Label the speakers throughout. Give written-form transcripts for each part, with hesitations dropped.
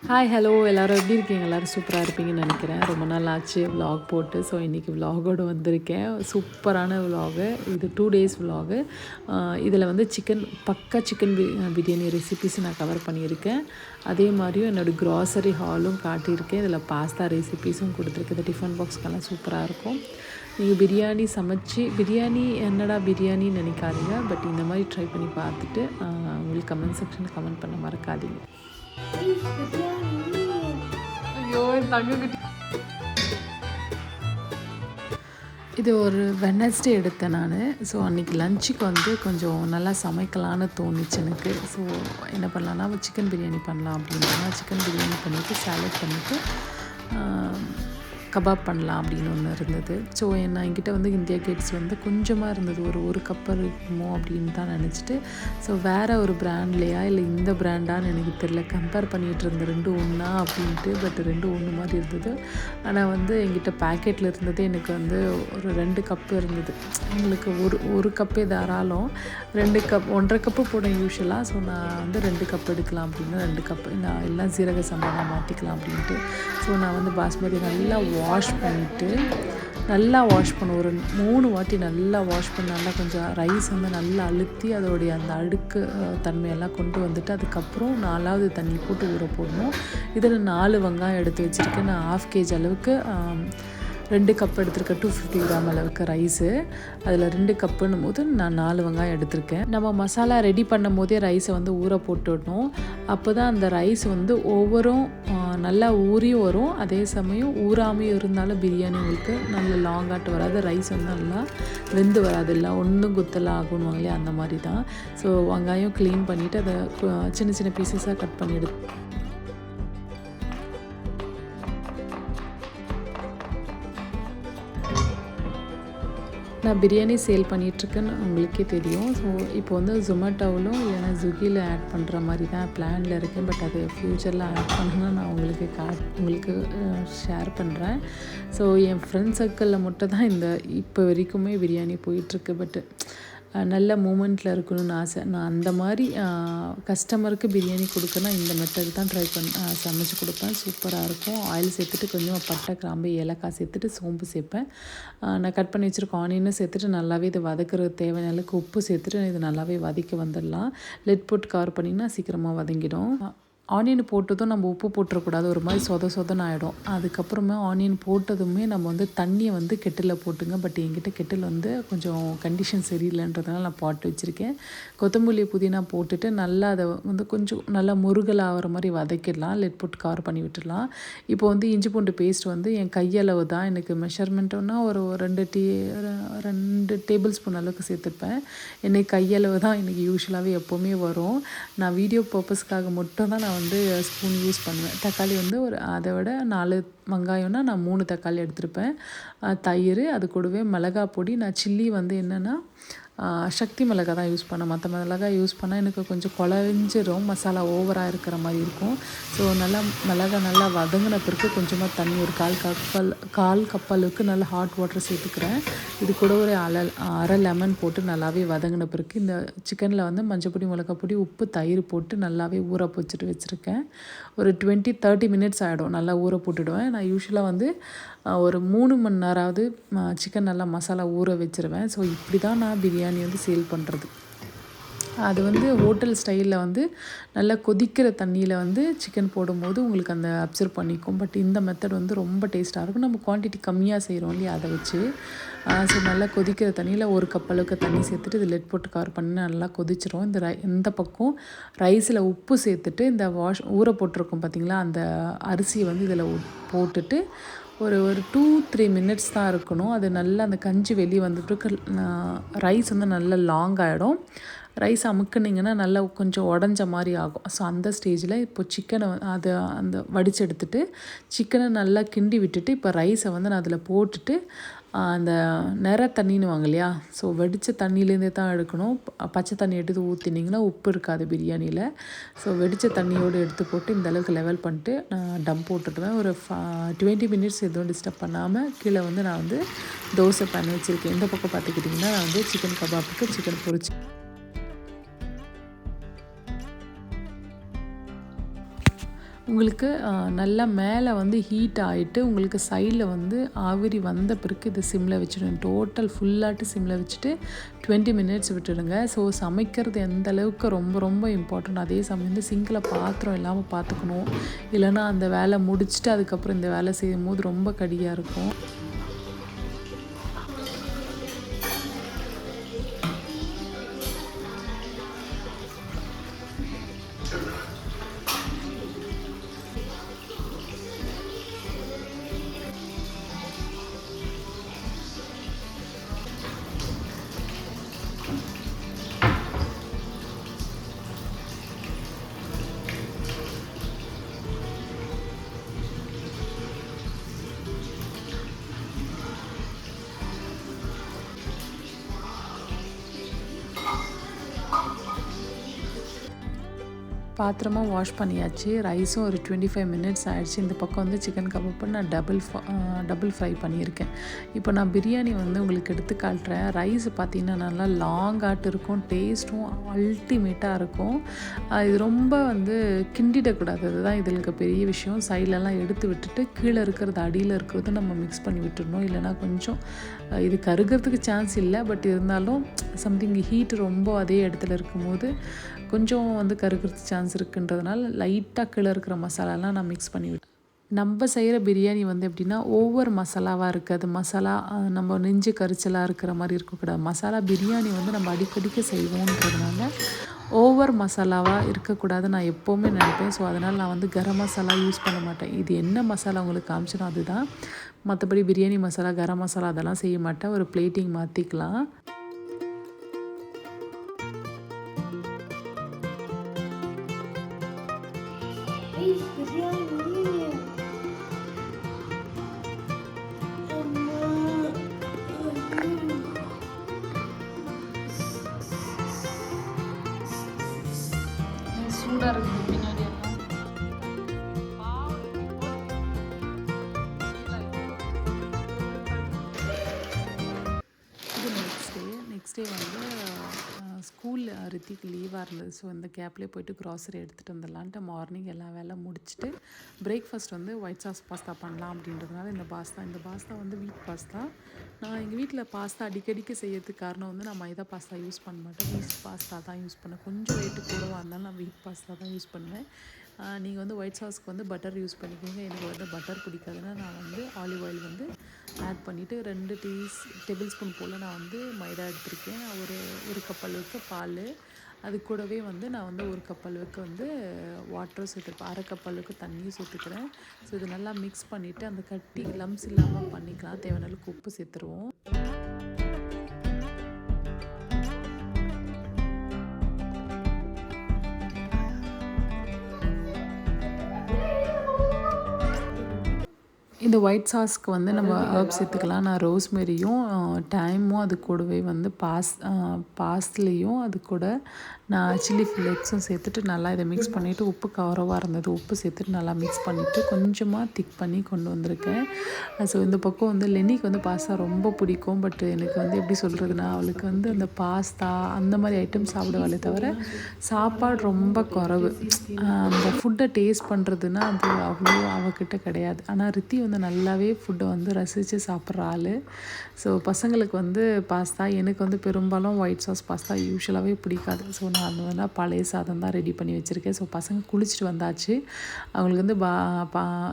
Speaker 1: Hi hello எல்லோரும் எப்படி இருக்கீங்க? எல்லோரும் சூப்பராக இருப்பீங்கன்னு நினைக்கிறேன். ரொம்ப நாள் ஆச்சு விலாக் போட்டு. ஸோ இன்றைக்கி விலாகோடு வந்திருக்கேன். சூப்பரான விலாகு இது. 2 டேஸ் விலாகு. இதில் வந்து சிக்கன் பிரியாணி ரெசிபிஸ் நான் கவர் பண்ணியிருக்கேன். அதே மாதிரியும் என்னோடய க்ராசரி ஹாலும் காட்டியிருக்கேன். இதில் பாஸ்தா ரெசிபிஸும் கொடுத்துருக்கு. இந்த டிஃபன் பாக்ஸ்க்கெல்லாம் சூப்பராக இருக்கும். நீங்கள் பிரியாணி சமைச்சு என்னடா பிரியாணின்னு நினைக்காதீங்க. பட் இந்த மாதிரி ட்ரை பண்ணி பார்த்துட்டு உங்களுக்கு கமெண்ட் செக்ஷனில் கமெண்ட் பண்ண மறக்காதீங்க. ஐயோ தங்கக்குட்டி, இது ஒரு வெட்னஸ்டே எடுத்தேன் நான். ஸோ அன்றைக்கி லஞ்சுக்கு வந்து கொஞ்சம் நல்லா சமைக்கலான்னு தோணுச்சு எனக்கு. ஸோ என்ன பண்ணலான்னா சிக்கன் பிரியாணி பண்ணலாம் அப்படின்னா சிக்கன் பிரியாணி பண்ணிவிட்டு சாலட் பண்ணிவிட்டு கபாப் பண்ணலாம் அப்படின்னு ஒன்று இருந்தது. ஸோ என்கிட்ட வந்து இந்தியா கேட்ஸ் வந்து கொஞ்சமாக இருந்தது, ஒரு கப்பு இருக்குமோ அப்படின்னு தான் நினச்சிட்டு. ஸோ வேறு ஒரு பிராண்ட்லையா இல்லை இந்த பிராண்டான்னு எனக்கு தெரியல, கம்பேர் பண்ணிகிட்டு இருந்தேன் ரெண்டும் ஒன்றா அப்படின்ட்டு. பட் ரெண்டும் ஒன்று மாதிரி இருந்தது. ஆனால் வந்து என்கிட்ட பேக்கெட்டில் இருந்தது எனக்கு வந்து ஒரு 2 கப்பு இருந்தது. எங்களுக்கு ஒரு கப்பே தாராளம். 2 கப் 1.5 கப்பு போடுறேன் யூஸ்வலாக. ஸோ நான் வந்து 2 கப் எடுக்கலாம் அப்படின்னு 2 கப்பு நான் எல்லாம் சீரக சம்பா மாற்றிக்கலாம் அப்படின்ட்டு. ஸோ நான் வந்து பாஸ்மதி நல்லா வாஷ் பண்ணிவிட்டு ஒரு 3 வாட்டி நல்லா வாஷ் பண்ணி நல்லா கொஞ்சம் ரைஸ் வந்து நல்லா அழுத்தி அதோடைய அந்த அழுக்கு தன்மையெல்லாம் கொண்டு வந்துட்டு அதுக்கப்புறம் 4வது தண்ணி போட்டு ஊற போடணும். இதில் 4 வெங்காயம் எடுத்து வச்சுருக்கேன். நான் 1/2 kg அளவுக்கு 2 கப் எடுத்திருக்கேன். 250 கிராம் அளவுக்கு ரைஸு. அதில் 2 கப்புன்னும் போது நான் 4 வெங்காயம் எடுத்திருக்கேன். நம்ம மசாலா ரெடி பண்ணும் போதே ரைஸை வந்து ஊற போட்டுடணும். அப்போ தான் அந்த ரைஸ் வந்து ஒவ்வொரும் நல்லா ஊறி வரும். அதே சமயம் ஊறாமையும் இருந்தாலும் பிரியாணி உங்களுக்கு நல்ல லாங்காட்டு வராது. ரைஸ் வந்து நல்லா வெந்து வராது, இல்லை ஒன்றும் குத்தலாம் ஆகணும் இல்லையா, அந்த மாதிரி தான். ஸோ வெங்காயம் க்ளீன் பண்ணிவிட்டு அதை சின்ன சின்ன பீசஸாக கட் பண்ணி நான் பிரியாணி சேல் பண்ணிகிட்ருக்கேன்னு உங்களுக்கே தெரியும். ஸோ இப்போ வந்து ஜொமேட்டோவிலும் இல்லைனா ஸ்விக்கியில் ஆட் பண்ணுற மாதிரி தான் பிளானில் இருக்கேன். பட் அது ஃப்யூச்சரில் ஆட் பண்ணணும்னா நான் உங்களுக்கு ஷேர் பண்ணுறேன். ஸோ என் ஃப்ரெண்ட் சர்க்கிளில் மட்டும் தான் இப்போ வரைக்குமே பிரியாணி போயிட்டுருக்கு. பட்டு நல்ல மூமெண்ட்டில் இருக்கணும்னு ஆசை. நான் அந்த மாதிரி கஸ்டமருக்கு பிரியாணி கொடுக்கணும் இந்த மெத்தட் தான் ட்ரை சமைச்சு கொடுப்பேன். சூப்பராக இருக்கும். ஆயில் சேர்த்துட்டு கொஞ்சம் பட்டை, கிராம்பு, ஏலக்காய் சேர்த்துட்டு சோம்பு சேர்ப்பேன். நான் கட் பண்ணி வச்சுருக்க ஆனியனும் சேர்த்துட்டு நல்லாவே இது வதக்குறது தேவையான அளவுக்கு உப்பு சேர்த்துட்டு இது நல்லாவே வதக்கி வந்துடலாம். லெட் போட்டு கவர் பண்ணிங்கன்னா சீக்கிரமாக வதங்கிடும். ஆனியன் போட்டதும் நம்ம உப்பு போட்டுறக்கூடாது, ஒரு மாதிரி சொதன்னு ஆகிடும். அதுக்கப்புறமா ஆனியன் போட்டதுமே நம்ம வந்து தண்ணியை வந்து கெட்டில் போட்டுங்க. பட் என்கிட்ட கெட்டில் வந்து கொஞ்சம் கண்டிஷன் சரியில்லைன்றதுனால நான் பாட்டு வச்சுருக்கேன். கொத்தமல்லி, புதினா போட்டுட்டு நல்லா அதை வந்து கொஞ்சம் நல்லா முருகல் ஆகிற மாதிரி வதக்கிடலாம். லெட் போட்டு கவர் பண்ணி விட்டுடலாம். இப்போ வந்து இஞ்சி பூண்டு பேஸ்ட் வந்து என் கையளவு தான். எனக்கு மெஷர்மெண்ட்டுன்னா ஒரு 2 டேபிள் ஸ்பூன் அளவுக்கு சேர்த்துப்பேன். எனக்கு கையளவு தான் எனக்கு யூஸ்வலாகவே எப்போவுமே வரும். நான் வீடியோ பர்பஸ்க்காக மட்டும் தான் நான் வந்து ஸ்பூன் யூஸ் பண்ணுவேன். தக்காளி வந்து அதை விட 4 வெங்காயம்னா நான் 3 தக்காளி எடுத்திருப்பேன். தயிர், அது கூடவே மிளகாய் பொடி. நான் சில்லி வந்து என்னென்னா சக்தி மிளகாய் தான் யூஸ் பண்ணேன். மற்ற மிளகாய் யூஸ் பண்ணால் எனக்கு கொஞ்சம் குழஞ்சிரும், மசாலா ஓவராக இருக்கிற மாதிரி இருக்கும். ஸோ மிளகாய் நல்லா வதங்கின பிறகு கொஞ்சமாக தண்ணி ஒரு கால் கப் அளவுக்கு நல்லா ஹாட் வாட்டர் சேர்த்துக்கிறேன். இது கூட ஒரு அரை லெமன் போட்டு நல்லாவே வதங்கின பிறகு இந்த சிக்கனில் வந்து மஞ்சள் மிளகாய் பொடி, உப்பு, தயிர் போட்டு நல்லாவே ஊற வச்சுருக்கேன். ஒரு 20-30 மினிட்ஸ் ஆகிடும். நல்லா ஊற போட்டுடுவேன். நான் யூஸ்வலாக வந்து ஒரு 3 மணி நேரமாவது சிக்கன் நல்லா மசாலா ஊற வச்சுருவேன். ஸோ இப்படி தான் நான் பிரியாணி வந்து சேல் பண்ணுறது. அது வந்து ஹோட்டல் ஸ்டைலில் வந்து நல்லா கொதிக்கிற தண்ணியில் வந்து சிக்கன் போடும்போது உங்களுக்கு அந்த அப்சர்வ் பண்ணிக்கும். பட் இந்த மெத்தட் வந்து ரொம்ப டேஸ்ட்டாக இருக்கும். நம்ம குவான்டிட்டி கம்மியாக செய்கிறோம் இல்லையா, அதை வச்சு. ஸோ நல்லா கொதிக்கிற தண்ணியில் 1 கப் அளவுக்கு தண்ணி சேர்த்துட்டு இது லெட் போட்டு கவர் பண்ணி நல்லா கொதிச்சிரும். இந்த பக்கம் ரைஸில் உப்பு சேர்த்துட்டு இந்த ஊற போட்டிருக்கோம் பார்த்திங்களா, அந்த அரிசியை வந்து இதில் போட்டுட்டு ஒரு 2-3 மினிட்ஸ் தான் இருக்கணும். அது நல்லா அந்த கஞ்சி வெளியே வந்துட்டு ரைஸ் வந்து நல்லா லாங் ஆகிடும். ரைஸ் அமுக்குனிங்கன்னா நல்லா கொஞ்சம் உடஞ்ச மாதிரி ஆகும். ஸோ அந்த ஸ்டேஜில் இப்போ சிக்கனை அந்த வடித்து எடுத்துட்டு சிக்கனை நல்லா கிண்டி விட்டுட்டு இப்போ ரைஸை வந்து நான் அதில் போட்டுட்டு அந்த தண்ணின்னு வாங்க இல்லையா, ஸோ வெடித்த தண்ணியிலேருந்தே தான் எடுக்கணும். பச்சை தண்ணி எடுத்து ஊற்றினீங்கன்னா உப்பு இருக்காது பிரியாணியில். ஸோ வெடித்த தண்ணியோடு எடுத்து போட்டு இந்த அளவுக்கு லெவல் பண்ணிட்டு நான் டம் போட்டுடுவேன். ஒரு 20 மினிட்ஸ் எதுவும் டிஸ்டர்ப் பண்ணாமல் கீழே வந்து நான் வந்து தோசை பேன் வச்சுருக்கேன். இந்த பக்கம் பார்த்துக்கிட்டிங்கன்னா நான் வந்து சிக்கன் கபாப்புக்கு சிக்கன் பொரிச்சு உங்களுக்கு நல்லா மேலே வந்து ஹீட் ஆகிட்டு உங்களுக்கு சைடில் வந்து ஆவிரி வந்த பிறகு இது சிம்மில் வச்சுடுங்க. டோட்டல் ஃபுல்லாட்டு சிம்மில் வச்சுட்டு 20 மினிட்ஸ் விட்டுடுங்க. ஸோ சமைக்கிறது எந்த அளவுக்கு ரொம்ப ரொம்ப இம்பார்ட்டன்ட். அதே சமயம் வந்து சிங்கில் பாத்திரம் இல்லாமல் பார்த்துக்கணும். இல்லைன்னா அந்த வேலை முடிச்சுட்டு அதுக்கப்புறம் இந்த வேலை செய்யும் போது ரொம்ப கடியாக இருக்கும். பாத்திரமாக வாஷ் பண்ணியாச்சு. ரைஸும் ஒரு 25 மினிட்ஸ் ஆகிடுச்சு. இந்த பக்கம் வந்து சிக்கன் கபாப் நான் டபுள் ஃப்ரை பண்ணியிருக்கேன். இப்போ நான் பிரியாணி வந்து உங்களுக்கு எடுத்து காட்டுறேன். ரைஸ் பார்த்திங்கன்னா நல்லா லாங் ஆட்டு இருக்கும், டேஸ்ட்டும் அல்டிமேட்டாக இருக்கும். இது ரொம்ப வந்து கிண்டிடக்கூடாது, அதுதான் இதுக்கு பெரிய விஷயம். சைட்லலாம் எடுத்து விட்டுட்டு கீழே இருக்கிறது அடியில் இருக்கிறது நம்ம மிக்ஸ் பண்ணி விட்டுடணும். இல்லைனா கொஞ்சம் இது கருகிறதுக்கு சான்ஸ் இல்லை, பட் இருந்தாலும் சம்திங் ஹீட் ரொம்ப அதே இடத்துல இருக்கும்போது கொஞ்சம் வந்து கருகிறது சான்ஸ் இருக்குன்றதுனால லைட்டாக கீழே இருக்கிற மசாலாலாம் நான் மிக்ஸ் பண்ணி விட்டேன். நம்ம செய்கிற பிரியாணி வந்து எப்படின்னா ஓவர் மசாலாவாக இருக்குது. மசாலா நம்ம நெஞ்சு கரிச்சலாக இருக்கிற மாதிரி இருக்கக்கூடாது. மசாலா பிரியாணி வந்து நம்ம அடிக்கடிக்கு செய்வோன்றதுனால ஓவர் மசாலாவாக இருக்கக்கூடாது நான் எப்போவுமே நினைப்பேன். ஸோ அதனால் நான் வந்து கரம் மசாலா யூஸ் பண்ண மாட்டேன். இது என்ன மசாலா உங்களுக்கு காமிச்சனோ அதுதான். மற்றபடி பிரியாணி மசாலா, கரம் மசாலா அதெல்லாம் செய்ய மாட்டேன். ஒரு பிளேட்டிங் மாற்றிக்கலாம். சூடாக இருக்குது பின்னாடி எல்லாம். இது நெக்ஸ்ட் டே வந்து ஸ்கூல் ரித்திக்கு லீவாக இருந்தது. ஸோ இந்த கேப்லேயே போய்ட்டு க்ராசரி எடுத்துகிட்டு வந்துடலான்ட்டு மார்னிங் எல்லா வேலை முடிச்சுட்டு பிரேக்ஃபாஸ்ட் வந்து ஒயிட் சாஸ் பாஸ்தா பண்ணலாம் அப்படின்றதுனால இந்த பாஸ்தா வந்து வீட் பாஸ்தா. நான் எங்கள் வீட்டில் பாஸ்தா அடிக்கடிக்கு செய்யறதுக்கு காரணம் வந்து நான் மைதா பாஸ்தா யூஸ் பண்ண மாட்டேன், வீட் பாஸ்தா தான் யூஸ் பண்ணேன். கொஞ்சம் ரேட்டு கூடவாக இருந்தாலும் நான் வீட் பாஸ்தா தான் யூஸ் பண்ணுவேன். நீங்கள் வந்து ஒயிட் சாஸ்க்கு வந்து பட்டர் யூஸ் பண்ணிக்கோங்க. எனக்கு வந்து பட்டர் பிடிக்காதுன்னா நான் வந்து ஆலிவ் ஆயில் வந்து ஆட் பண்ணிவிட்டு 2 டேபிள் ஸ்பூன் போல் நான் வந்து மைதா எடுத்திருக்கேன். ஒரு கப் அளவுக்கு பால், அது கூடவே வந்து நான் வந்து 1 கப் அளவுக்கு வந்து வாட்டரும் சேர்த்துருப்பேன். 1/2 கப் அளவுக்கு தண்ணியும் சேர்த்துக்கிறேன். ஸோ இது நல்லா மிக்ஸ் பண்ணிவிட்டு அந்த கட்டி லம்ஸ் இல்லாமல் பண்ணிக்கலாம். தேவையான அளவுக்கு உப்பு சேர்த்துருவோம். இந்த ஒயிட் சாஸ்க்கு வந்து நம்ம ஹர்ப்ஸ் சேர்த்துக்கலாம். நான் ரோஸ்மெரியும் டைமும் அது கூடவே வந்து பாஸ்லேயும் அது கூட நான் சில்லி ஃப்ளேக்ஸும் சேர்த்துட்டு நல்லா இதை மிக்ஸ் பண்ணிவிட்டு உப்பு கவரவாக இருந்தது உப்பு சேர்த்துட்டு நல்லா மிக்ஸ் பண்ணிவிட்டு கொஞ்சமாக திக் பண்ணி கொண்டு வந்திருக்கேன். ஸோ இந்த பக்கம் வந்து லெனிக்கு வந்து பாஸ்தா ரொம்ப பிடிக்கும். பட் எனக்கு வந்து எப்படி சொல்கிறதுனா அவளுக்கு வந்து அந்த பாஸ்தா அந்த மாதிரி ஐட்டம் சாப்பிடுவாளே தவிர சாப்பாடு ரொம்ப குறைவு. அந்த ஃபுட்டை டேஸ்ட் பண்ணுறதுன்னா அது அவ்வளோ அவகிட்ட கிடையாது. ஆனால் ரித்தி வந்து நல்லாவே ஃபுட்டை வந்து ரசித்து சாப்பிட்ற ஆள். ஸோ பசங்களுக்கு வந்து பாஸ்தா, எனக்கு வந்து பெரும்பாலும் ஒயிட் சாஸ் பாஸ்தா யூஸ்வலாகவே பிடிக்காது. ஸோ நான் அந்த மாதிரிலாம் பழைய சாதம் தான் ரெடி பண்ணி வச்சுருக்கேன். ஸோ பசங்க குளிச்சுட்டு வந்தாச்சு. அவங்களுக்கு வந்து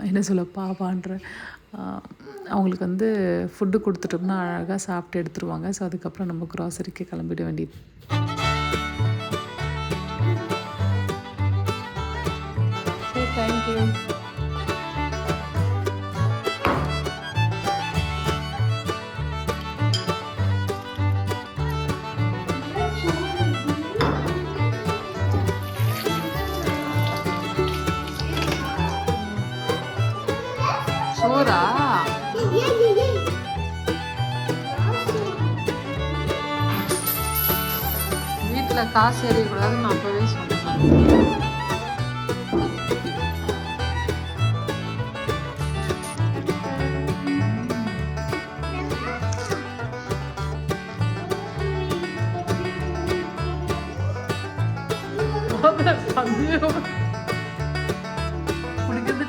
Speaker 1: என்ன சொல்ல பாப்பான்ற அவங்களுக்கு வந்து ஃபுட்டு கொடுத்துட்டோம்னா அழகாக சாப்பிட்டு எடுத்துருவாங்க. ஸோ அதுக்கப்புறம் நம்ம க்ராசரிக்கு கிளம்பிட வேண்டியது. தேங்க்யூ. சோறா? வீட்டில் காசு எறியக்கூடாதுன்னு நான் அப்போவே சொன்னேன்.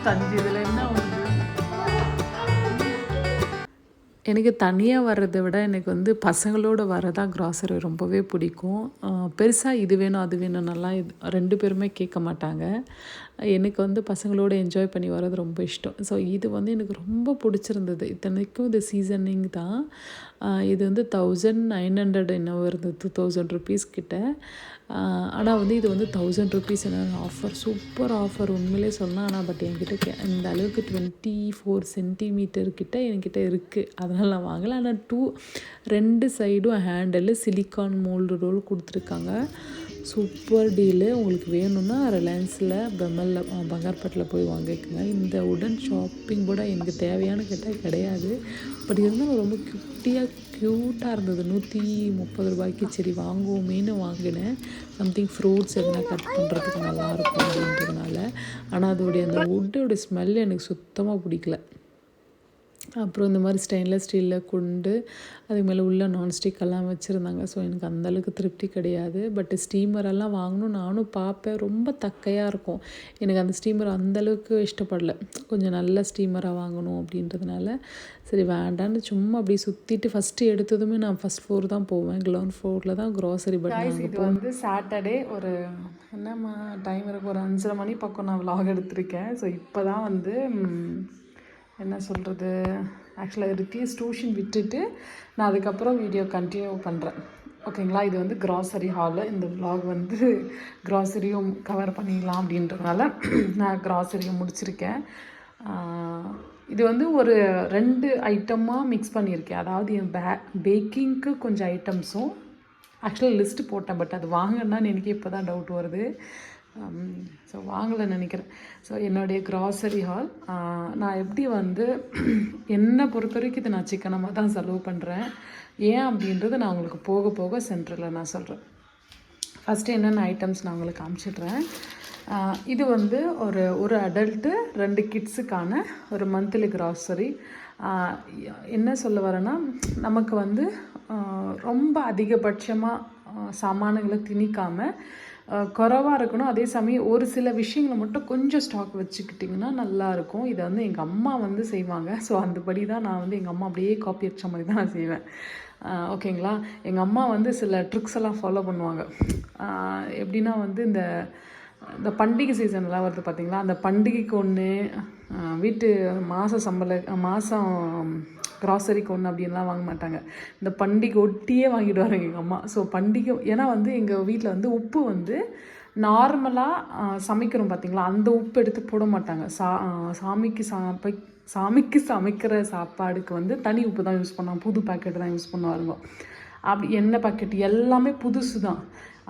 Speaker 1: 5 இதில் என்ன வருது? எனக்கு தனியாக வர்றதை விட எனக்கு வந்து பசங்களோடு வரதான் க்ராசரி ரொம்பவே பிடிக்கும். பெருசாக இது வேணும் அது வேணும்னெல்லாம் 2 பேருமே கேட்க மாட்டாங்க. எனக்கு வந்து பசங்களோடு என்ஜாய் பண்ணி வர்றது ரொம்ப இஷ்டம். ஸோ இது வந்து எனக்கு ரொம்ப பிடிச்சிருந்தது. இத்தனைக்கும் இது சீசனிங் தான். இது வந்து 1900 என்ன வருது, 2000 ருபீஸ் கிட்ட. ஆனால் வந்து இது வந்து 1000 ருபீஸ் என்ன ஆஃபர், சூப்பர் ஆஃபர் உண்மையிலே சொல்லலாம். ஆனால் பட் என்கிட்ட இந்த அளவுக்கு 24 சென்டிமீட்டர் கிட்ட என்கிட்ட இருக்குது, அதனால் நான் வாங்கலை. ஆனால் 2 சைடும் ஹேண்டில் சிலிக்கான் மோல்டு ரோல் கொடுத்துருக்காங்க. Super deal. உங்களுக்கு வேணும்னா ரிலையன்ஸில் பெமலில் பங்கார்பேட்டில் போய் வாங்கிக்கோங்க. இந்த உடன் ஷாப்பிங் கூட எனக்கு தேவையான கேட்டால் கிடையாது. பட் இருந்தாலும் ரொம்ப க்யூட்டாக இருந்தது. 130 ரூபாய்க்கு சரி வாங்குவோமேனு வாங்கினேன். சம்திங் ஃப்ரூட்ஸ் எதனா கட் பண்ணுறதுக்கு நல்லாயிருக்கும் அப்படின்றதுனால. ஆனால் அதோடைய அந்த வுட்டோடைய ஸ்மெல் எனக்கு சுத்தமாக பிடிக்கல. அப்புறம் இந்த மாதிரி ஸ்டெயின்லெஸ் ஸ்டீலில் கொண்டு அதுக்கு மேலே உள்ள நான்ஸ்டிக் எல்லாம் வச்சுருந்தாங்க. ஸோ எனக்கு அந்தளவுக்கு திருப்தி கிடையாது. பட் ஸ்டீமரெல்லாம் வாங்கணும் நானும் பார்ப்பேன், ரொம்ப தக்கையாக இருக்கும். எனக்கு அந்த ஸ்டீமர் அந்தளவுக்கு இஷ்டப்படலை. கொஞ்சம் நல்ல ஸ்டீமராக வாங்கணும் அப்படின்றதுனால சரி வேண்டான்னு சும்மா அப்படி சுற்றிட்டு ஃபஸ்ட்டு எடுத்ததுமே நான் ஃபஸ்ட் ஃப்ளோர் தான் போவேன். கிரவுண்ட் ஃப்ளோரில் தான் க்ராசரி. பட் இது வந்து சாட்டர்டே ஒரு என்னம்மா டைம் இருக்குது, ஒரு 5:30 மணி பக்கம் நான் விலாக் எடுத்திருக்கேன். ஸோ இப்போ தான் வந்து என்ன சொல்கிறது, ஆக்சுவலாக ரித்தியஸ் டியூஷன் விட்டுட்டு நான் அதுக்கப்புறம் வீடியோ கண்டினியூ பண்ணுறேன். ஓகேங்களா. இது வந்து க்ராசரி ஹாலு. இந்த விலாக் வந்து க்ராசரியும் கவர் பண்ணிடலாம் அப்படின்றதுனால நான் க்ராசரியும் முடிச்சிருக்கேன். இது வந்து ஒரு 2 ஐட்டமாக மிக்ஸ் பண்ணியிருக்கேன். அதாவது என் பேக்கிங்க்கு கொஞ்சம் ஐட்டம்ஸும் ஆக்சுவலாக லிஸ்ட்டு போட்டேன். பட் அது வாங்கினான்னு எனக்கு இப்போ தான் டவுட் வருது. ஸோ வாங்கலைன்னு நினைக்கிறேன். ஸோ என்னுடைய க்ராசரி ஹால் நான் எப்படி வந்து என்னை பொறுத்த வரைக்கும் இது நான் சிக்கனமாக தான் செலவு பண்ணுறேன். ஏன் அப்படின்றது நான் உங்களுக்கு போக போக சென்டரில் நான் சொல்கிறேன். ஃபஸ்ட்டு என்னென்ன ஐட்டம்ஸ் நான் உங்களுக்கு காமிச்சிடுறேன். இது வந்து ஒரு அடல்ட்டு 2 கிட்ஸுக்கான ஒரு மந்த்லி க்ராசரி. என்ன சொல்ல வரேன்னா, நமக்கு வந்து ரொம்ப அதிகபட்சமாக சாமான்களை திணிக்காமல் குறைவாக இருக்கணும். அதே சமயம் ஒரு சில விஷயங்களை மட்டும் கொஞ்சம் ஸ்டாக் வச்சுக்கிட்டிங்கன்னா நல்லாயிருக்கும். இதை வந்து எங்கள் அம்மா வந்து செய்வாங்க. ஸோ அந்தபடி தான் நான் வந்து எங்கள் அம்மா அப்படியே காப்பி அடித்த மாதிரி தான் நான் செய்வேன். ஓகேங்களா. எங்கள் அம்மா வந்து சில ட்ரிக்ஸ் எல்லாம் ஃபாலோ பண்ணுவாங்க. எப்படின்னா வந்து இந்த பண்டிகை சீசன்லாம் வருது பார்த்திங்களா, அந்த பண்டிகைக்கு ஒன்று, வீட்டு மாதம் க்ராசரிக்கு ஒன்று அப்படின்லாம் வாங்க மாட்டாங்க. இந்த பண்டிகை ஒட்டியே வாங்கிடுவாங்க எங்கள் அம்மா. ஸோ பண்டிகை ஏன்னா வந்து எங்கள் வீட்டில் வந்து உப்பு வந்து நார்மலாக சமைக்கிறோம் பார்த்திங்களா, அந்த உப்பு எடுத்து போட மாட்டாங்க. சாமிக்கு சமைக்கிற சாப்பாடுக்கு வந்து தனி உப்பு தான் யூஸ் பண்ணுவாங்க. புது பேக்கெட் தான் யூஸ் பண்ணுவாருங்க. அப்படி எண்ணெய் பாக்கெட் எல்லாமே புதுசு தான்.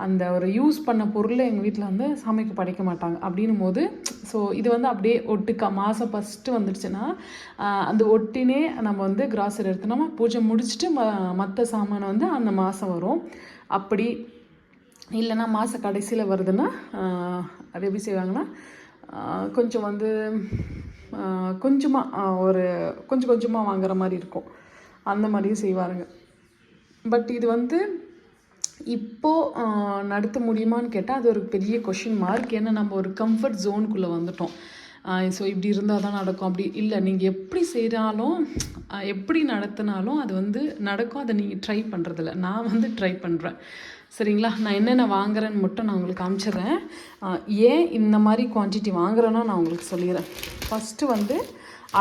Speaker 1: அந்த ஒரு யூஸ் பண்ண பொருளை எங்கள் வீட்டில் வந்து சாமிக்கு படைக்க மாட்டாங்க. அப்படின்னும் போது ஸோ இது வந்து அப்படியே ஒட்டுக்கா மாதம் ஃபஸ்ட்டு வந்துடுச்சுன்னா அந்த ஒட்டினே நம்ம வந்து க்ராசரி எடுத்தோம்னா பூஜை முடிச்சுட்டு மற்ற சாமானை வந்து அந்த மாதம் வரும். அப்படி இல்லைன்னா மாத கடைசியில் வருதுன்னா அது எப்படி செய்வாங்கன்னா, கொஞ்சம் வந்து கொஞ்சமாக வாங்குற மாதிரி இருக்கும். அந்த மாதிரியும் செய்வாருங்க. பட் இது வந்து இப்போது நடத்த முடியுமான்னு கேட்டால் அது ஒரு பெரிய கொஷின் மார்க். ஏன்னா நம்ம ஒரு கம்ஃபர்ட் ஜோனுக்குள்ளே வந்துட்டோம். ஸோ இப்படி இருந்தால் தான் நடக்கும், அப்படி இல்லை. நீங்கள் எப்படி செய்கிறாலும் எப்படி நடத்தினாலும் அது வந்து நடக்கும். அதை நீங்கள் ட்ரை பண்ணுறதில்ல. நான் வந்து ட்ரை பண்ணுறேன். சரிங்களா. நான் என்னென்ன வாங்குறேன்னு மட்டும் நான் உங்களுக்கு காமிச்சிடுறேன். ஏன் இந்த மாதிரி குவான்டிட்டி வாங்குறேன்னா நான் உங்களுக்கு சொல்லிடுறேன். ஃபஸ்ட்டு வந்து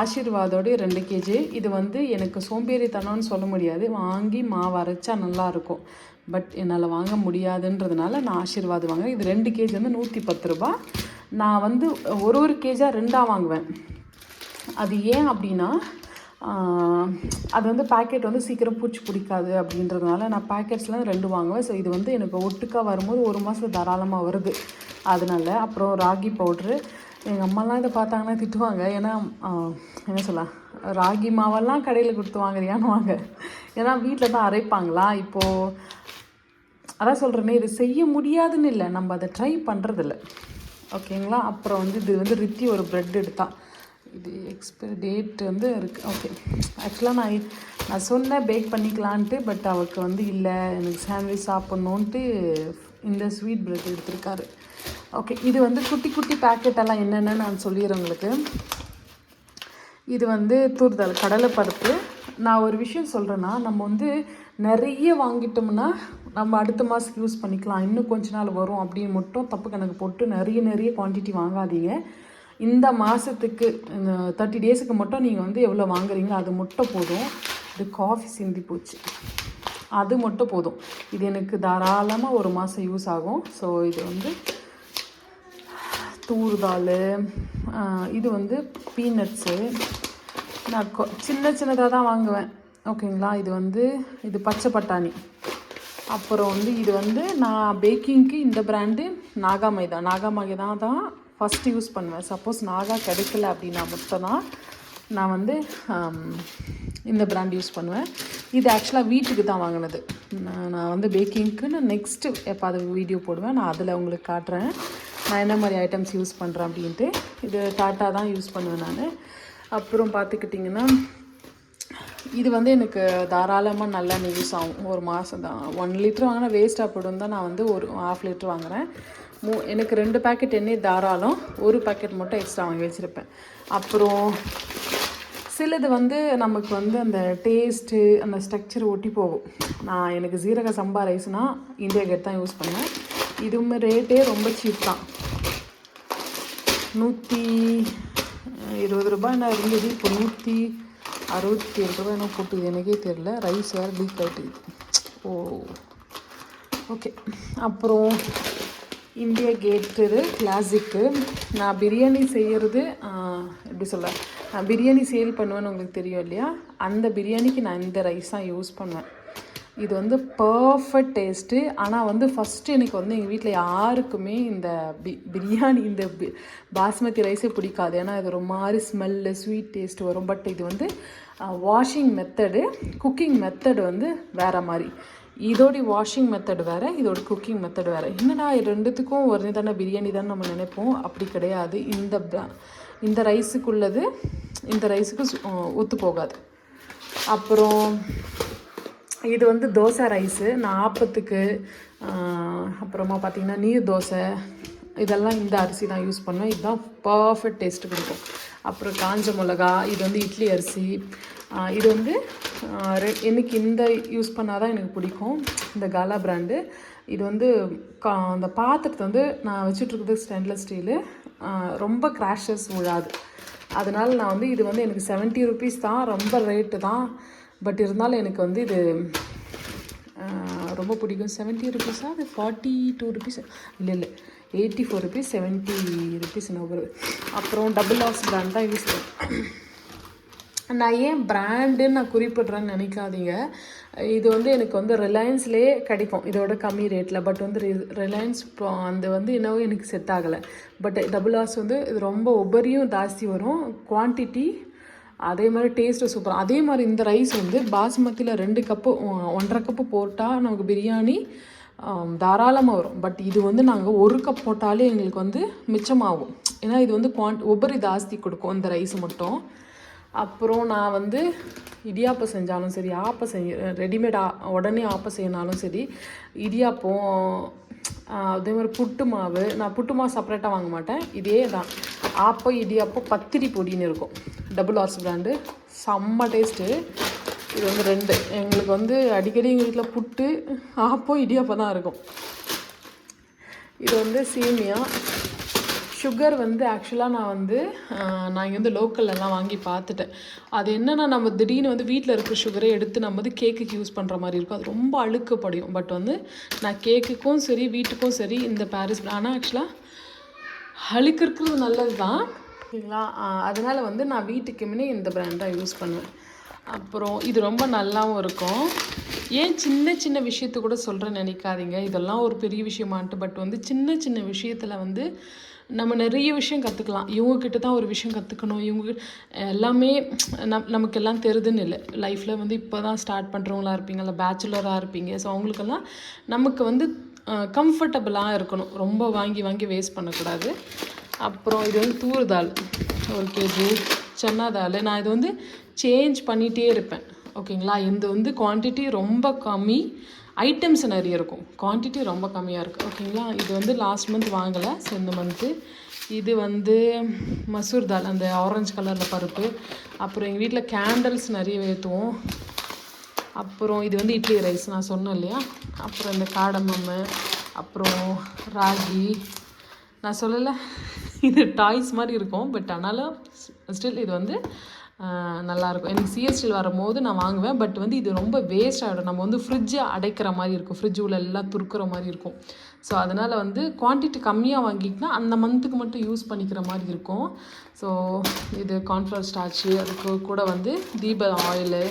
Speaker 1: ஆசீர்வாதோடைய 2 kg. இது வந்து எனக்கு சோம்பேறித்தனம்னு சொல்ல முடியாது. வாங்கி மாவு அரைச்சா நல்லாயிருக்கும். பட் என்னால் வாங்க முடியாதுன்றதுனால நான் ஆசீர்வாதம் வாங்குறேன். இது 2 kg வந்து 110 ரூபா. நான் வந்து ஒரு கேஜாக 2ஆக வாங்குவேன். அது ஏன் அப்படின்னா, அது வந்து பேக்கெட் வந்து சீக்கிரம் பூச்சி பிடிக்காது அப்படின்றதுனால நான் பேக்கெட்ஸ்லாம் 2 வாங்குவேன். ஸோ இது வந்து எனக்கு ஒட்டுக்கா வரும்போது 1 மாதம் தாராளமாக வருது. அதனால் அப்புறம் ராகி பவுட்ரு. எங்கள் அம்மாலாம் இதை பார்த்தாங்கன்னா திட்டுவாங்க. ஏன்னா என்ன சொல்ல, ராகி மாவெல்லாம் கடையில் கொடுத்து வாங்குறியான்னு வாங்க. ஏன்னா வீட்டில் தான் அரைப்பாங்களா. இப்போது அதான் சொல்கிறேனே, இது செய்ய முடியாதுன்னு இல்லை, நம்ம அதை ட்ரை பண்ணுறதில்ல. ஓகேங்களா. அப்புறம் வந்து இது வந்து ரித்தி ஒரு ப்ரெட் எடுத்தான். இது எக்ஸ்பைரி டேட் வந்து இருக்குது. ஓகே. ஆக்சுவலாக நான் சொன்னேன் பேக் பண்ணிக்கலான்ட்டு. பட் அவருக்கு வந்து இல்லை, எனக்கு சாண்ட்விச் சாப்பிட்ணுன்ட்டு இந்த ஸ்வீட் ப்ரெட் எடுத்திருக்காரு. ஓகே, இது வந்து குட்டி குட்டி பேக்கெட்டெல்லாம் என்னென்னு நான் சொல்லிடுறேன் உங்களுக்கு. இது வந்து தூர்தால் கடலைப்பருப்பு. நான் ஒரு விஷயம் சொல்கிறேன்னா, நம்ம வந்து நிறைய வாங்கிட்டோம்னா நம்ம அடுத்த மாதத்துக்கு யூஸ் பண்ணிக்கலாம், இன்னும் கொஞ்ச நாள் வரும் அப்படின்னு மட்டும் தப்பு கணக்கு போட்டு நிறைய குவான்டிட்டி வாங்காதீங்க. இந்த மாதத்துக்கு இந்த 30 டேஸுக்கு மட்டும் நீங்கள் வந்து எவ்வளோ வாங்குறீங்களோ அது மட்டும் போதும். இது காஃபி சிந்தி போச்சு, அது மட்டும் போதும். இது எனக்கு தாராளமாக ஒரு மாதம் யூஸ் ஆகும். ஸோ இது வந்து தூர்தால், இது வந்து பீனட்ஸு. நான் சின்னதாக தான் வாங்குவேன், ஓகேங்களா. இது பச்சை பட்டாணி. அப்புறம் வந்து இது வந்து நான் பேக்கிங்க்கு இந்த பிராண்டு நாகா மைதா தான் ஃபஸ்ட்டு யூஸ் பண்ணுவேன். சப்போஸ் நாகா கிடைக்கல அப்படின்னா மட்டும்தான் நான் வந்து இந்த பிராண்ட் யூஸ் பண்ணுவேன். இது ஆக்சுவலாக வீட்டுக்கு தான் வாங்கினது. நான் வந்து பேக்கிங்க்கு நான் நெக்ஸ்ட்டு எப்போ அது வீடியோ போடுவேன், நான் அதில் உங்களுக்கு காட்டுறேன் நான் என்ன மாதிரி ஐட்டம்ஸ் யூஸ் பண்ணுறேன் அப்படின்ட்டு. இது டாட்டா தான் யூஸ் பண்ணுவேன் நான். அப்புறம் பார்த்துக்கிட்டிங்கன்னா இது வந்து எனக்கு தாராளமாக நல்லா யூஸ் ஆகும். ஒரு மாதம் தான். 1 லிட்டர் வாங்கினா வேஸ்ட்டாக போடும் தான் நான் வந்து ஒரு 1/2 லிட்டர் வாங்குகிறேன். எனக்கு 2 பேக்கெட் எண்ணெய் தாராளம், 1 பேக்கெட் மட்டும் எக்ஸ்ட்ரா வாங்கி வச்சுருப்பேன். அப்புறம் சிலது வந்து நமக்கு வந்து அந்த டேஸ்ட்டு அந்த ஸ்ட்ரக்சர் ஒட்டி போகும். எனக்கு ஜீரக சம்பா ரைஸ்னால் இந்தியா கேட் தான் யூஸ் பண்ணுவேன். இதுவுமே ரேட்டே ரொம்ப சீப் தான், 120 ரூபாய் என்ன இருந்தது, இப்போ 167 ரூபாய் என்ன போட்டுது எனக்கே தெரில. ரைஸ் வேறு லீக் ஆகிட்டு. ஓகே. அப்புறம் இந்தியா கேட்டு கிளாசிக்கு. நான் பிரியாணி செய்கிறது எப்படி சொல்ல, நான் பிரியாணி சேல் பண்ணுவேன்னு உங்களுக்கு தெரியும் இல்லையா, அந்த பிரியாணிக்கு நான் இந்த ரைஸ் தான் யூஸ் பண்ணுவேன். இது வந்து பர்ஃபெக்ட் டேஸ்ட்டு. ஆனால் வந்து ஃபஸ்ட்டு எனக்கு வந்து எங்கள் வீட்டில் யாருக்குமே இந்த பிரியாணி இந்த பாஸ்மதி ரைஸே பிடிக்காது. ஏன்னா இது ஒரு மாதிரி ஸ்மெல்லு ஸ்வீட் டேஸ்ட் வரும். பட் இது வந்து வாஷிங் மெத்தடு, குக்கிங் மெத்தடு வந்து வேறு மாதிரி. இதோடைய வாஷிங் மெத்தடு வேறு, இதோட குக்கிங் மெத்தடு வேறு. என்னடா ரெண்டுத்துக்கும் ஒரே தானே பிரியாணி தான் நம்ம நினைப்போம். அப்படி கிடையாது. இந்த ரைஸுக்குள்ளது இந்த ரைஸுக்கு ஒத்து போகாது. அப்புறம் இது வந்து தோசை ரைஸு. நான் ஆப்பத்துக்கு அப்புறமா பார்த்திங்கன்னா நீர் தோசை இதெல்லாம் இந்த அரிசி தான் யூஸ் பண்ணுவேன். இதுதான் பர்ஃபெக்ட் டேஸ்ட்டு கொடுக்கும். அப்புறம் காஞ்ச மிளகா, இது வந்து இட்லி அரிசி. இது வந்து எனக்கு இந்த யூஸ் பண்ணால் தான் எனக்கு பிடிக்கும், இந்த காலா பிராண்டு. இது வந்து அந்த பாத்திரத்தை வந்து நான் வச்சுட்ருக்குறது ஸ்டெயின்லெஸ் ஸ்டீலு, ரொம்ப கிராஷஸ் விழாது. அதனால் நான் வந்து இது வந்து எனக்கு 70 ருபீஸ் தான், ரொம்ப ரேட்டு தான். பட் இருந்தாலும் எனக்கு வந்து இது ரொம்ப பிடிக்கும். 70 ருபீஸா, அது 42 ருபீஸ், இல்லை 84 ருபீஸ், 70 ருபீஸ் என்ன வருது. அப்புறம் டபுள் லாஸ் பிராண்ட் தான் யூஸ் பண்ணுவேன். நான் ஏன் பிராண்டுன்னு நான் குறிப்பிட்றேன்னு நினைக்காதீங்க. இது வந்து எனக்கு வந்து ரிலையன்ஸ்லேயே கிடைக்கும் இதோட கம்மி ரேட்டில். பட் வந்து ரிலையன்ஸ் அந்த வந்து என்னவோ எனக்கு செட் ஆகலை. பட் டபுள் லாஸ் வந்து இது ரொம்ப உபரியும் ஜாஸ்தி வரும், குவான்டிட்டி அதே மாதிரி டேஸ்ட்டு சூப்பர். அதே மாதிரி இந்த ரைஸ் வந்து பாஸ்மதியில் 2 கப்பு 1.5 கப்பு போட்டால் நமக்கு பிரியாணி தாராளமாக வரும். பட் இது வந்து நாங்கள் 1 கப் போட்டாலே எங்களுக்கு வந்து மிச்சமாகும். ஏன்னா இது வந்து உபரி ஜாஸ்தி கொடுக்கும் இந்த ரைஸ் மட்டும். அப்புறம் நான் வந்து இடியாப்பம் செஞ்சாலும் சரி, ஆப்பம் ரெடிமேடாக உடனே ஆப்பம் செய்யினாலும் சரி, இடியாப்பம் அதே மாதிரி புட்டு மாவு, நான் புட்டு மாவு செப்பரேட்டாக வாங்க மாட்டேன். இதே தான் ஆப்பம் இடியாப்பம் பத்திரி பொடின்னு இருக்கும், டபுள் ஆர்ஸ் பிராண்டு, செம்ம டேஸ்ட்டு. இது வந்து 2 எங்களுக்கு வந்து அடிக்கடி எங்கள் வீட்டில் புட்டு ஆப்பம் இடியாப்பம் தான் இருக்கும். இது வந்து சேமியா. சுகர் வந்து ஆக்சுவலாக நான் இங்கே வந்து லோக்கல்லலாம் வாங்கி பார்த்துட்டேன். அது என்னென்னா நம்ம திடீர்னு வந்து வீட்டில் இருக்கிற சுகரை எடுத்து நம்ம வந்து கேக்குக்கு யூஸ் பண்ணுற மாதிரி இருக்கும், அது ரொம்ப அழுக்கு படியும். பட் வந்து நான் கேக்குக்கும் சரி வீட்டுக்கும் சரி இந்த பாரிஸ், ஆனால் ஆக்சுவலாக அழுக்கு இருக்கிறது நல்லது தான், ஓகேங்களா. அதனால் வந்து நான் வீட்டுக்குமே இந்த பிராண்ட் தான் யூஸ் பண்ணுவேன். அப்புறம் இது ரொம்ப நல்லாவும் இருக்கும். ஏன் சின்ன விஷயத்தை கூட சொல்கிறேன்னு நினைக்காதீங்க, இதெல்லாம் ஒரு பெரிய விஷயமான்ட்டு. பட் வந்து சின்ன விஷயத்தில் வந்து நம்ம நிறைய விஷயம் கற்றுக்கலாம். இவங்கக்கிட்ட தான் ஒரு விஷயம் கற்றுக்கணும், இவங்க எல்லாமே நமக்கு எல்லாம் தெரியுதுன்னு இல்லை. லைஃப்பில் வந்து இப்போ தான் ஸ்டார்ட் பண்ணுறவங்களா இருப்பீங்க, இல்லை பேச்சுலராக இருப்பீங்க. ஸோ அவங்களுக்கெல்லாம் நமக்கு வந்து கம்ஃபர்டபுளாக இருக்கணும், ரொம்ப வாங்கி வேஸ்ட் பண்ணக்கூடாது. அப்புறம் இது வந்து தூர் தால் 1 kg, சன்னா தால். நான் இது வந்து சேஞ்ச் பண்ணிகிட்டே இருப்பேன், ஓகேங்களா. இது வந்து குவான்டிட்டி ரொம்ப கம்மி, ஐட்டம்ஸ் நிறைய இருக்கும், குவான்டிட்டி ரொம்ப கம்மியாக இருக்குது. ஓகேங்களா. இது வந்து லாஸ்ட் மந்த் வாங்கலை, ஸோ இந்த மந்த்து. இது வந்து மசூர் தால், அந்த ஆரஞ்சு கலரில் பருப்பு. அப்புறம் எங்கள் வீட்டில் கேண்டல்ஸ் நிறைய ஏற்றுவோம். அப்புறம் இது வந்து இட்லி ரைஸ் நான் சொன்னேன் இல்லையா. அப்புறம் இந்த காடமம்மு, அப்புறம் ராகி. நான் சொல்லலை, இது டாய்ஸ் மாதிரி இருக்கும், பட் ஆனாலும் ஸ்டில் இது வந்து நல்லாயிருக்கும். எனக்கு சிஎஸ்டியில் வரும்போது நான் வாங்குவேன், பட் வந்து இது ரொம்ப வேஸ்ட் ஆகிடும். நம்ம வந்து ஃப்ரிட்ஜை அடைக்கிற மாதிரி இருக்கும், ஃப்ரிட்ஜ் உள்ள எல்லாம் துருக்கிற மாதிரி இருக்கும். ஸோ அதனால் வந்து குவான்டிட்டி கம்மியாக வாங்கிக்கினா அந்த மந்த்துக்கு மட்டும் யூஸ் பண்ணிக்கிற மாதிரி இருக்கும். ஸோ இது கார்ன்ஃப்ளவர் ஸ்டார்ச்சு, அதுக்கு கூட வந்து தீப ஆயிலு,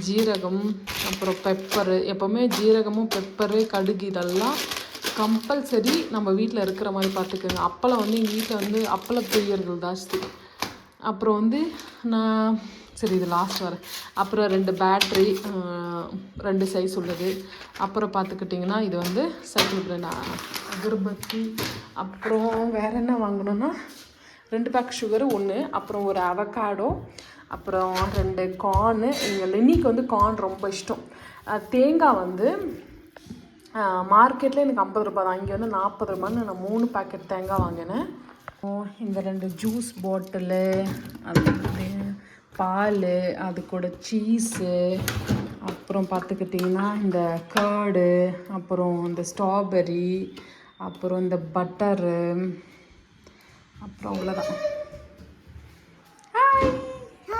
Speaker 1: ஜீரகம், அப்புறம் பெப்பரு. எப்போவுமே ஜீரகமும் பெப்பரு கடுகு இதெல்லாம் கம்பல்சரி நம்ம வீட்டில் இருக்கிற மாதிரி பார்த்துக்கோங்க. அப்பளம் வந்து எங்கள் வீட்டில் வந்து அப்பள பிரியர்கள் ஜாஸ்தி. அப்புறம் வந்து நான் சரி இது லாஸ்ட் வரேன். அப்புறம் 2 பேட்ரி, 2 சைஸ் உள்ளது. அப்புறம் பார்த்துக்கிட்டிங்கன்னா இது வந்து சைக்கிள் பிராண்ட் அகர்பத்தி. அப்புறம் வேறு என்ன வாங்கணுன்னா 2 பேக் சுகரு 1, அப்புறம் ஒரு அவகாடோ, அப்புறம் 2 கார்னு. எங்கள் லென்னிக்கு வந்து கார்ன் ரொம்ப இஷ்டம். தேங்காய் வந்து மார்க்கெட்டில் எனக்கு 50 ரூபா தான், இங்கே வந்து 40 ரூபான்னு நான் 3 பேக்கெட் தேங்காய் வாங்கினேன். இந்த 2 ஜூஸ் பாட்டிலு, அது பால், அது கூட சீஸு, அப்புறம் பார்த்துக்கிட்டிங்கன்னா இந்த கர்டு, அப்புறம் இந்த ஸ்ட்ராபெரி, அப்புறம் இந்த பட்டரு, அப்புறம் அவ்வளோதான்.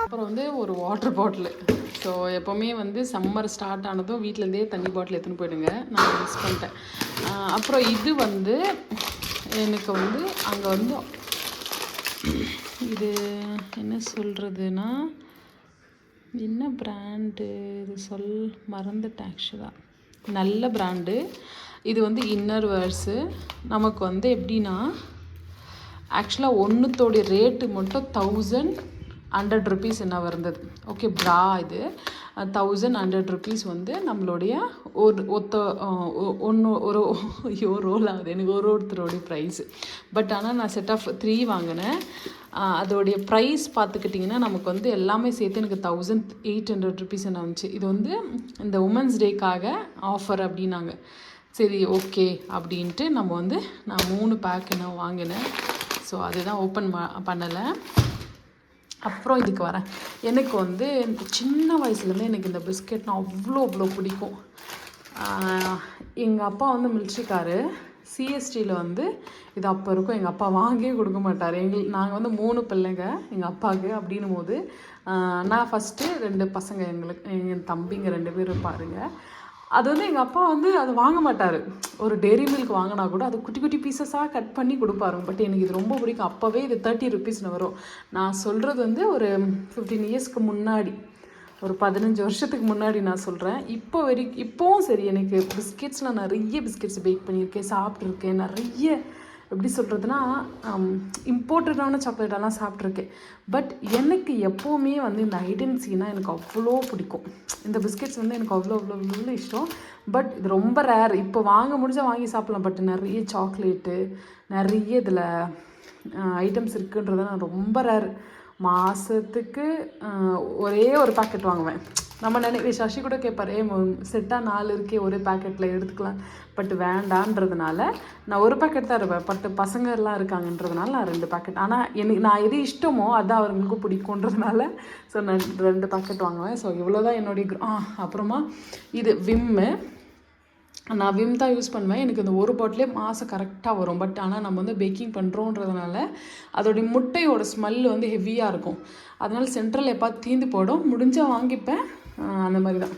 Speaker 1: அப்புறம் வந்து ஒரு வாட்டர் பாட்டிலு. ஸோ எப்போவுமே வந்து சம்மர் ஸ்டார்ட் ஆனதும் வீட்டிலேருந்தே தண்ணி பாட்டில் எடுத்துன்னு போயிடுங்க, நான் மிஸ் பண்ணிட்டேன். அப்புறம் இது வந்து எனக்கு வந்து அங்கே வந்து இது என்ன சொல்கிறதுனா, என்ன பிராண்டு இது மறந்துட்டேன் ஆக்சுவலாக. நல்ல பிராண்டு. இது வந்து இன்னர் வேர்ஸு. நமக்கு வந்து எப்படின்னா ஆக்சுவலாக ஒன்றுத்தோடைய ரேட்டு மட்டும் 1100 rupees என்ன இருந்தது. ஓகே, ப்ரா இது 1100 rupees வந்து நம்மளுடைய ஒரு ரோல் ஆகுது எனக்கு ஒருத்தரோடைய ப்ரைஸு. பட் ஆனால் நான் செட் ஆஃப் 3 வாங்கினேன். அதோடைய ப்ரைஸ் பார்த்துக்கிட்டிங்கன்னா நமக்கு வந்து எல்லாமே சேர்த்து எனக்கு 1800 rupees என்ன வந்துச்சு. இது வந்து இந்த உமன்ஸ் டேக்காக ஆஃபர் அப்படின்னாங்க. சரி ஓகே அப்படின்ட்டு நம்ம வந்து நான் 3 பேக் என்ன வாங்கினேன். ஸோ அதுதான் ஓப்பன் பண்ணலை. அப்புறம் இதுக்கு வரேன். எனக்கு வந்து சின்ன வயசுலேருந்தே எனக்கு இந்த பிஸ்கெட்னா அவ்வளோ பிடிக்கும். எங்கள் அப்பா வந்து மிலிட்ரிக்காரு. சிஎஸ்டியில் வந்து இது அப்போ இருக்கும். எங்கள் அப்பா வாங்கியே கொடுக்க மாட்டார். நாங்கள் வந்து 3 பிள்ளைங்க எங்கள் அப்பாவுக்கு. அப்படின்னும் போது நான் ஃபஸ்ட்டு 2 பசங்க, எங்கள் தம்பிங்க 2 பேர் இருப்பாருங்க. அது வந்து எங்கள் அப்பா வந்து அது வாங்க மாட்டார். ஒரு டெய்ரி மில்க் வாங்கினா கூட அது குட்டி குட்டி பீசஸாக கட் பண்ணி கொடுப்பாருங்க. பட் எனக்கு இது ரொம்ப பிடிக்கும். அப்போவே இது 30 rupeesனு வரும். நான் சொல்கிறது வந்து ஒரு 15 yearsக்கு முன்னாடி, ஒரு 15 வருஷத்துக்கு முன்னாடி நான் சொல்கிறேன். இப்போவும் சரி, எனக்கு பிஸ்கெட்ஸ்லாம் நிறைய பிஸ்கெட்ஸ் பேக் பண்ணியிருக்கேன், சாப்பிட்ருக்கேன். நிறைய எப்படி சொல்கிறதுனா இம்போர்ட்டடான சாக்லேட்டெல்லாம் சாப்பிட்ருக்கேன். பட் எனக்கு எப்போவுமே வந்து இந்த ஐடென்சினா எனக்கு அவ்வளோ பிடிக்கும். இந்த பிஸ்கெட்ஸ் வந்து எனக்கு அவ்வளோ இஷ்டம். பட் இது ரொம்ப ரேர். இப்போ வாங்க முடிஞ்சால் வாங்கி சாப்பிட்லாம். பட் நிறைய சாக்லேட்டு, நிறைய இதில் ஐட்டம்ஸ் இருக்குன்றதை நான் ரொம்ப ரேர். மாதத்துக்கு ஒரே ஒரு பேக்கெட் வாங்குவேன். நம்ம சசி கூட கேட்பார், செட்டாக 4 இருக்கே ஒரே பேக்கெட்டில் எடுத்துக்கலாம். பட் வேண்டான்றதுனால நான் ஒரு பேக்கெட் தான் இருப்பேன். பட் பசங்க எல்லாம் இருக்காங்கன்றதுனால நான் 2 பேக்கெட். ஆனால் நான் எது இஷ்டமோ அதான் அவங்களுக்கும் பிடிக்குன்றதுனால ஸோ நான் 2 பேக்கெட் வாங்குவேன். ஸோ இவ்வளோதான் என்னுடைய அப்புறமா இது விம்மு. நான் விம் தான் யூஸ் பண்ணுவேன். எனக்கு இந்த ஒரு பாட்டிலே மாதம் கரெக்டாக வரும். பட் ஆனால் நம்ம வந்து பேக்கிங் பண்ணுறோன்றதுனால அதோடைய முட்டையோட ஸ்மெல் வந்து ஹெவியாக இருக்கும். அதனால் சென்ட்ரல் எப்போ தீந்து போடும், முடிஞ்சால் வாங்கிப்பேன். அந்த மாதிரி தான்.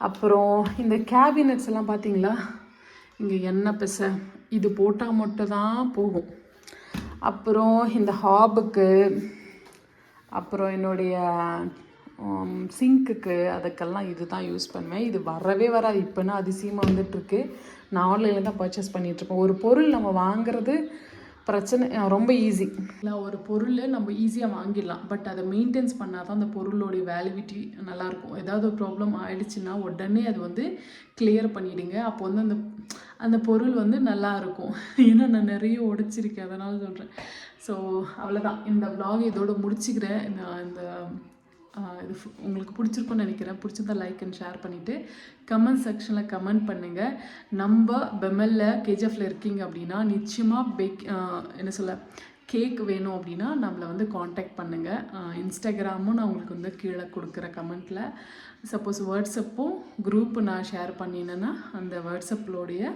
Speaker 1: அப்புறம் இந்த கேபினட்ஸ் எல்லாம் பார்த்தீங்களா, இங்கே எண்ணெய் பிசை இது போட்டால் மட்டும் தான் போகும். அப்புறம் இந்த ஹாபுக்கு, அப்புறம் என்னுடைய சிங்க்குக்கு, அதுக்கெல்லாம் இது தான் யூஸ் பண்ணுவேன். இது வரவே வராது. இப்போனா அதிசயமாக வந்துட்டுருக்கு. நான் ஆன்லைனில் தான் பர்ச்சேஸ் பண்ணிகிட்ருப்பேன். ஒரு பொருள் நம்ம வாங்குறது பிரச்சனை ரொம்ப ஈஸி இல்லை. ஒரு பொருள் நம்ம ஈஸியாக வாங்கிடலாம். பட் அதை மெயின்டைன்ஸ் பண்ணால் தான் அந்த பொருளோடைய வேல்யூட்டி நல்லாயிருக்கும். ஏதாவது ஒரு ப்ராப்ளம் ஆகிடுச்சுன்னா உடனே அது வந்து கிளியர் பண்ணிவிடுங்க. அப்போ வந்து அந்த பொருள் வந்து நல்லாயிருக்கும். ஏன்னா நான் நிறைய உடைச்சிருக்கேன், அதனால் சொல்கிறேன். ஸோ அவ்வளோதான். இந்த vlog இதோடு முடிச்சுக்கிறேன். இந்த இது உங்களுக்கு பிடிச்சிருக்கும்னு நினைக்கிறேன். பிடிச்சிருந்தா லைக் அண்ட் ஷேர் பண்ணிவிட்டு கமெண்ட் செக்ஷனில் கமெண்ட் பண்ணுங்கள். நம்ம பெமெல்ல கேஜிஎஃப்ல இருக்கீங்க அப்படின்னா நிச்சயமாக என்ன சொல்ல கேக் வேணும் அப்படின்னா நம்மளை வந்து காண்டாக்ட் பண்ணுங்கள். இன்ஸ்டாகிராமும் நான் உங்களுக்கு வந்து கீழே கொடுக்குற கமெண்ட்டில். சப்போஸ் வாட்ஸ்அப்பும் குரூப்பு நான் ஷேர் பண்ணினேன்னா அந்த வாட்ஸ்அப்லோடைய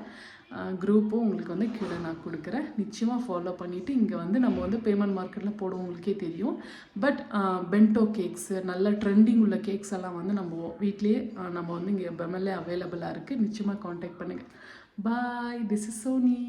Speaker 1: குரூப்பும் உங்களுக்கு வந்து கீழே நான் கொடுக்குறேன். நிச்சயமாக ஃபாலோ பண்ணிவிட்டு இங்கே வந்து நம்ம வந்து பேமெண்ட் மார்க்கெட்டில் போடுவோம், உங்களுக்கே தெரியும். பட் பென்டோ கேக்ஸு நல்ல ட்ரெண்டிங் உள்ள கேக்ஸ் எல்லாம் வந்து நம்ம வீட்லேயே நம்ம வந்து இங்கே பெமெல்லே அவைலபிளாக இருக்குது. நிச்சயமாக காண்டாக்ட் பண்ணுங்கள். பாய், திஸ் இஸ் சோனி.